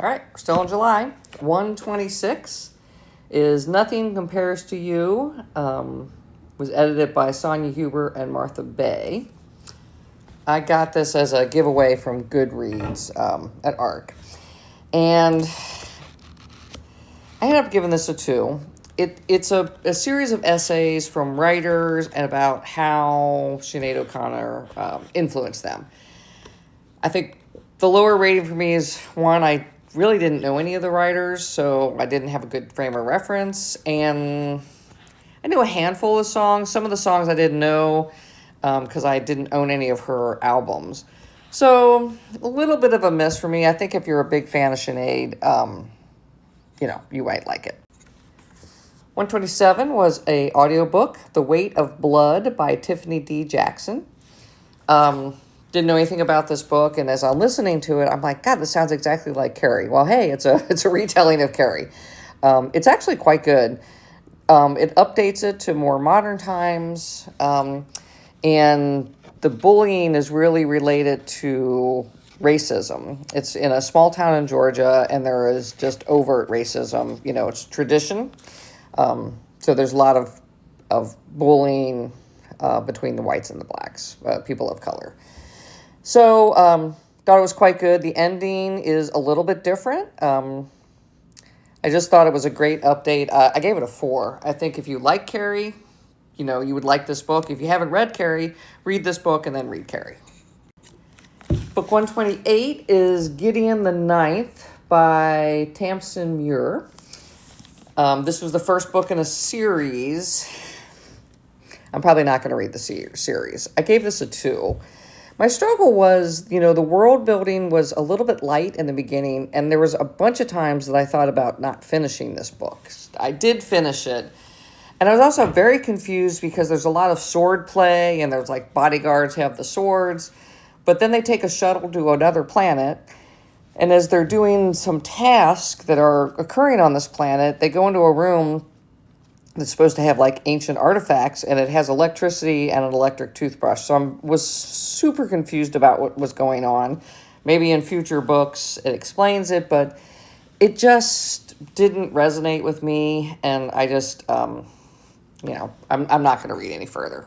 All right, we're still in July. 126 is Nothing Compares to You. Was edited by Sonia Huber and Martha Bay. I got this as a giveaway from Goodreads at ARC. And I ended up giving this a 2. It's a series of essays from writers and about how Sinead O'Connor influenced them. I think the lower rating for me is 1, I really didn't know any of the writers, so I didn't have a good frame of reference. And I knew a handful of songs. Some of the songs I didn't know because I didn't own any of her albums. So a little bit of a miss for me. I think if you're a big fan of Sinead, you might like it. 127 was a audiobook, The Weight of Blood by Tiffany D. Jackson. Didn't know anything about this book, and as I'm listening to it, I'm like, God, this sounds exactly like Carrie. Well, hey, it's a retelling of Carrie. It's actually quite good. It updates it to more modern times, and the bullying is really related to racism. It's in a small town in Georgia, and there is just overt racism. It's tradition. So there's a lot of bullying between the whites and the blacks, people of color. So thought it was quite good. The ending is a little bit different. I just thought it was a great update. I gave it a 4. I think if you like Carrie, you would like this book. If you haven't read Carrie, read this book and then read Carrie. Book 128 is Gideon the Ninth by Tamsin Muir. This was the first book in a series. I'm probably not going to read the series. I gave this a 2. My struggle was, the world building was a little bit light in the beginning, and there was a bunch of times that I thought about not finishing this book. I did finish it, and I was also very confused because there's a lot of sword play, and there's bodyguards have the swords, but then they take a shuttle to another planet, and as they're doing some tasks that are occurring on this planet, they go into a room that's supposed to have ancient artifacts, and it has electricity and an electric toothbrush. So I was super confused about what was going on. Maybe in future books it explains it, but it just didn't resonate with me, and I just, I'm not going to read any further.